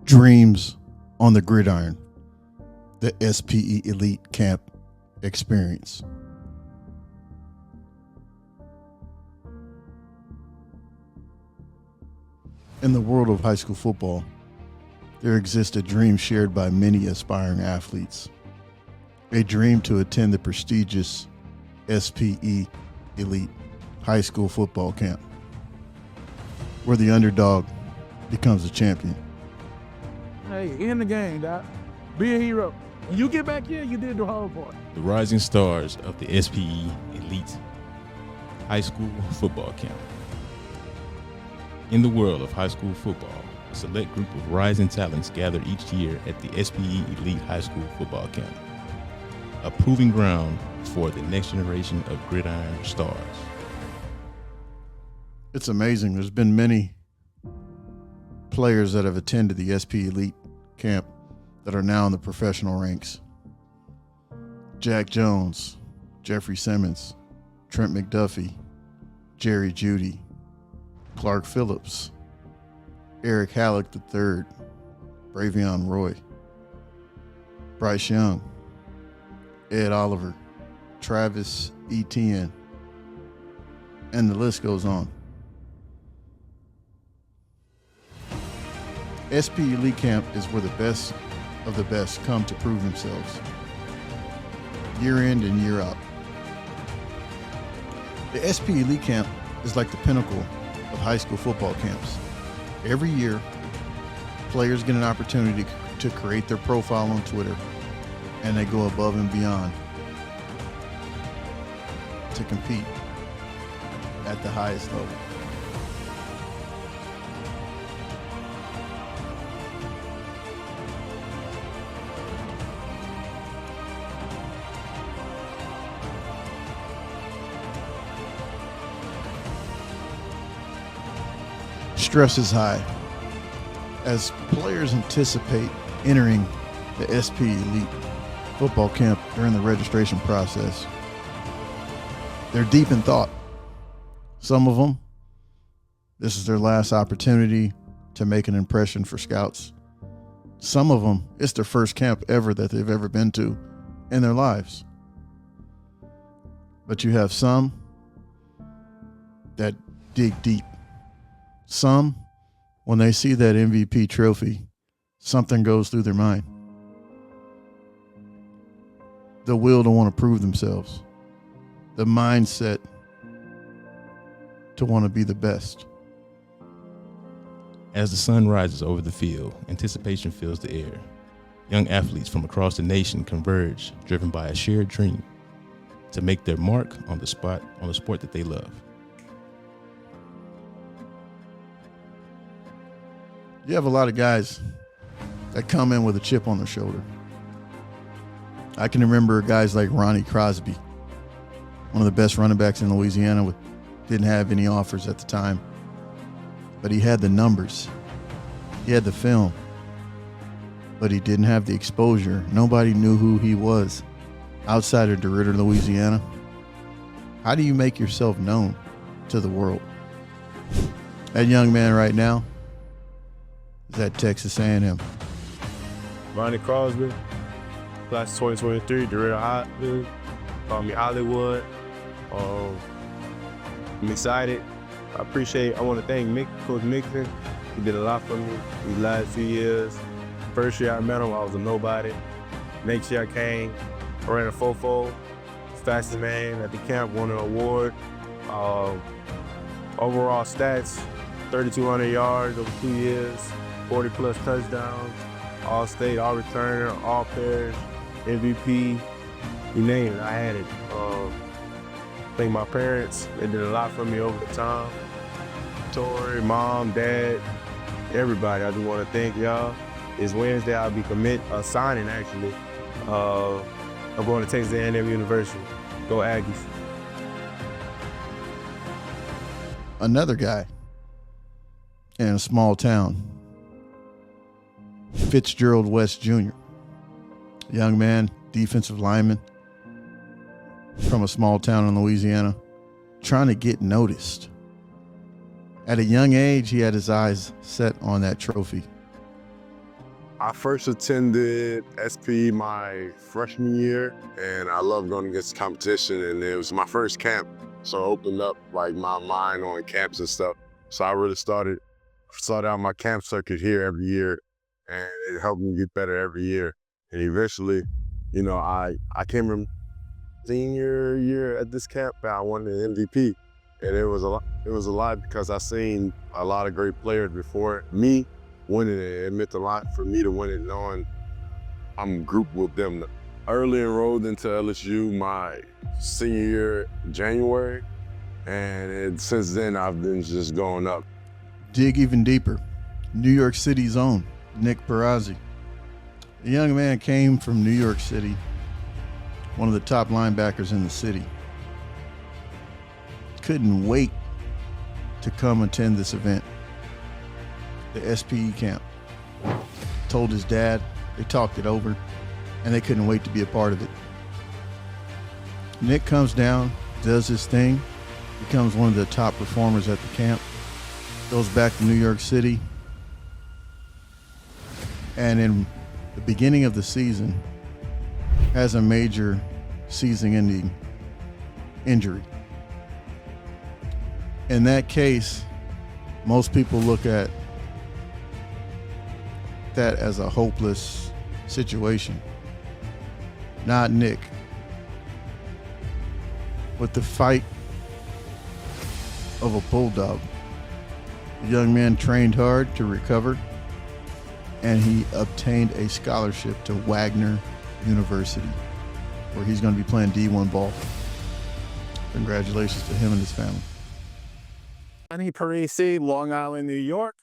Dreams on the Gridiron, the SPE Elite Camp experience. In the world of high school football, there exists a dream shared by many aspiring athletes. A dream to attend the prestigious SPE Elite High School Football Camp, where the underdog becomes a champion. Hey, in the game, Doc. Be a hero. When you get back here, you did the hard part. The rising stars of the SPE Elite High School Football Camp. In the world of high school football, a select group of rising talents gather each year at the SPE Elite High School Football Camp, a proving ground for the next generation of gridiron stars. It's amazing. There's been many players that have attended the SPE Elite Camp that are now in the professional ranks. Jack Jones, Jeffrey Simmons, Trent McDuffie, Jerry Judy, Clark Phillips, Eric Halleck III, Bravion Roy, Bryce Young, Ed Oliver, Travis Etienne, and the list goes on. SPE Elite Camp is where the best of the best come to prove themselves, year in and year out. The SPE Elite Camp is like the pinnacle of high school football camps. Every year, players get an opportunity to create their profile on Twitter, and they go above and beyond to compete at the highest level. Stress is high as players anticipate entering the SPE Elite Football Camp during the registration process. They're deep in thought. Some of them, this is their last opportunity to make an impression for scouts. Some of them, it's their first camp ever that they've ever been to in their lives. But you have some that dig deep. Some, when they see that MVP trophy, something goes through their mind. The will to want to prove themselves. The mindset to want to be the best. As the sun rises over the field, anticipation fills the air. Young athletes from across the nation converge, driven by a shared dream to make their mark on the sport that they love. You have a lot of guys that come in with a chip on their shoulder. I can remember guys like Ronnie Crosby, one of the best running backs in Louisiana, didn't have any offers at the time, but he had the numbers. He had the film, but he didn't have the exposure. Nobody knew who he was outside of DeRidder, Louisiana. How do you make yourself known to the world? That young man right now is at Texas A&M. Ronnie Crosby, class 2023, DeRidder High, call me Hollywood. I'm excited. I want to thank Coach Mixon. He did a lot for me these last few years. First year I met him, I was a nobody. Next year I came, I ran a 4.4, fastest man at the camp, won an award. Overall stats, 3,200 yards over 2 years, 40 plus touchdowns, all state, all returner, all pairs, MVP, you name it, I had it. Thank my parents, they did a lot for me over the time. Tori, mom, dad, everybody, I just want to thank y'all. It's Wednesday, I'll be signing actually. I'm going to Texas A&M University. Go Aggies. Another guy in a small town, Fitzgerald West Jr., young man, defensive lineman from a small town in Louisiana, trying to get noticed. At a young age, he had his eyes set on that trophy. I first attended SPE my freshman year, and I loved going against competition, and it was my first camp, so it opened up like my mind on camps and stuff. So I really started out my camp circuit here every year, and it helped me get better every year. And eventually, you know, I came in senior year at this camp, and I won the MVP. And it was a lot because I seen a lot of great players before me winning it. It meant a lot for me to win it, knowing I'm grouped with them. Early enrolled into LSU my senior year, January, and since then I've been just going up. Dig even deeper. New York City's own Nick Perazzi. The young man came from New York City, one of the top linebackers in the city. Couldn't wait to come attend this event, the SPE camp. Told his dad, they talked it over, and they couldn't wait to be a part of it. Nick comes down, does his thing, becomes one of the top performers at the camp, goes back to New York City, and in the beginning of the season has a major season-ending injury. In that case, most people look at that as a hopeless situation. Not Nick. With the fight of a bulldog, the young man trained hard to recover, and he obtained a scholarship to Wagner University, where he's going to be playing D1 ball. Congratulations to him and his family. Annie Parisi, Long Island, New York.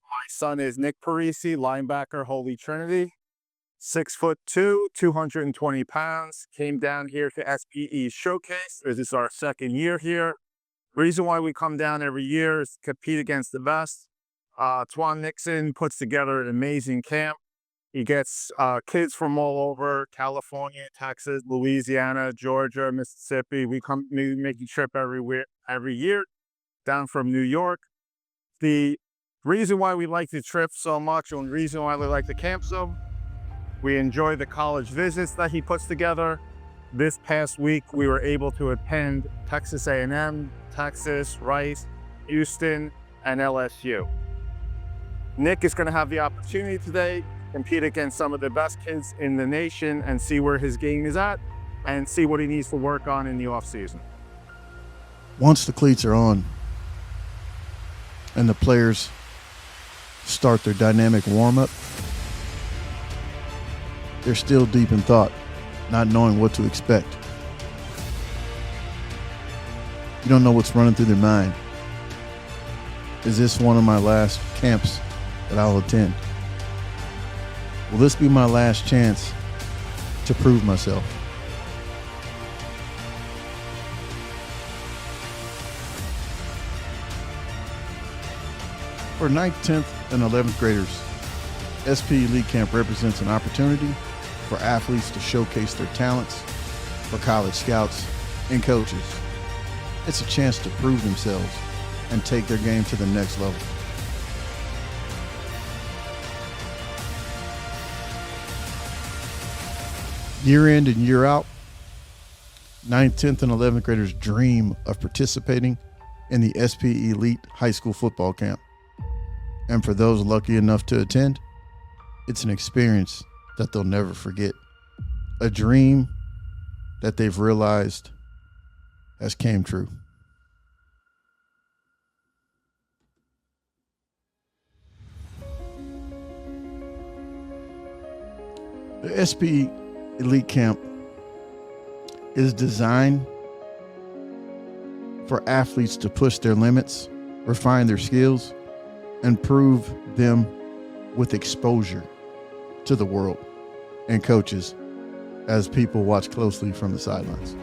My son is Nick Parisi, linebacker, Holy Trinity. 6'2", 220 pounds. Came down here to SPE Showcase. This is our second year here. Reason why we come down every year is to compete against the best. Twan Nixon puts together an amazing camp. He gets kids from all over, California, Texas, Louisiana, Georgia, Mississippi. We make a trip every year down from New York. The reason why we like the trip so much, and the reason why we like the camp so, we enjoy the college visits that he puts together. This past week, we were able to attend Texas A&M, Texas, Rice, Houston, and LSU. Nick is going to have the opportunity today to compete against some of the best kids in the nation and see where his game is at and see what he needs to work on in the offseason. Once the cleats are on and the players start their dynamic warm-up, they're still deep in thought, not knowing what to expect. You don't know what's running through their mind. Is this one of my last camps that I'll attend? Will this be my last chance to prove myself? For 9th, 10th, and 11th graders, SPE Elite Camp represents an opportunity for athletes to showcase their talents, for college scouts and coaches. It's a chance to prove themselves and take their game to the next level. Year in and year out, 9th, 10th, and 11th graders dream of participating in the SPE Elite High School Football Camp. And for those lucky enough to attend, it's an experience that they'll never forget. A dream that they've realized has came true. The SPE Elite Camp is designed for athletes to push their limits, refine their skills, and prove them with exposure to the world and coaches as people watch closely from the sidelines.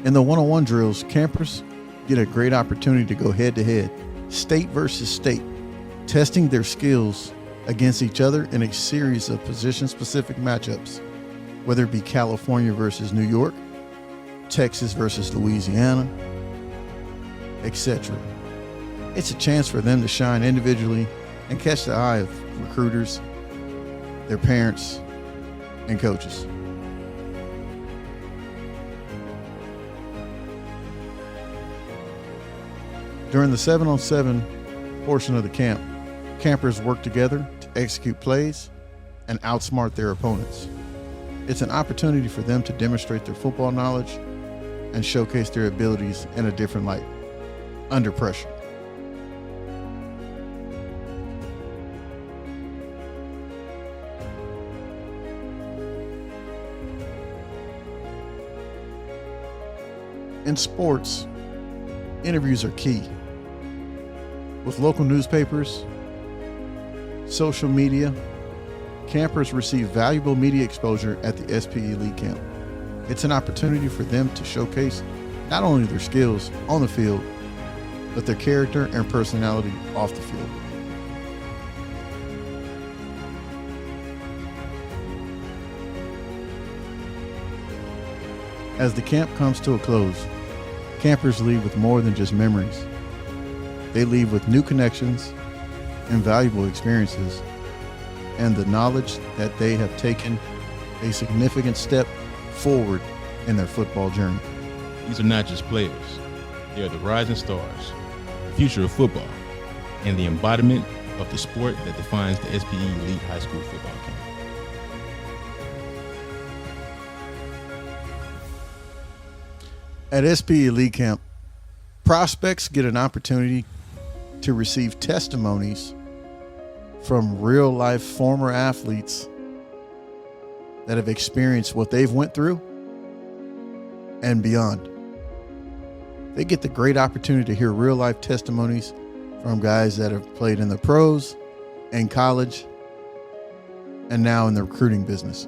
In the one-on-one drills, campers get a great opportunity to go head-to-head, state versus state, testing their skills against each other in a series of position-specific matchups, whether it be California versus New York, Texas versus Louisiana, etc. It's a chance for them to shine individually and catch the eye of recruiters, their parents, and coaches. During the 7-on-7 portion of the camp, campers work together to execute plays and outsmart their opponents. It's an opportunity for them to demonstrate their football knowledge and showcase their abilities in a different light, under pressure. In sports, interviews are key. With local newspapers, social media, campers receive valuable media exposure at the SPE Elite Camp. It's an opportunity for them to showcase not only their skills on the field, but their character and personality off the field. As the camp comes to a close, campers leave with more than just memories. They leave with new connections and valuable experiences, and the knowledge that they have taken a significant step forward in their football journey. These are not just players. They are the rising stars, the future of football, and the embodiment of the sport that defines the SPE Elite High School Football Camp. At SPE Elite Camp, prospects get an opportunity to receive testimonies from real-life former athletes that have experienced what they've went through and beyond. They get the great opportunity to hear real-life testimonies from guys that have played in the pros, in college, and now in the recruiting business.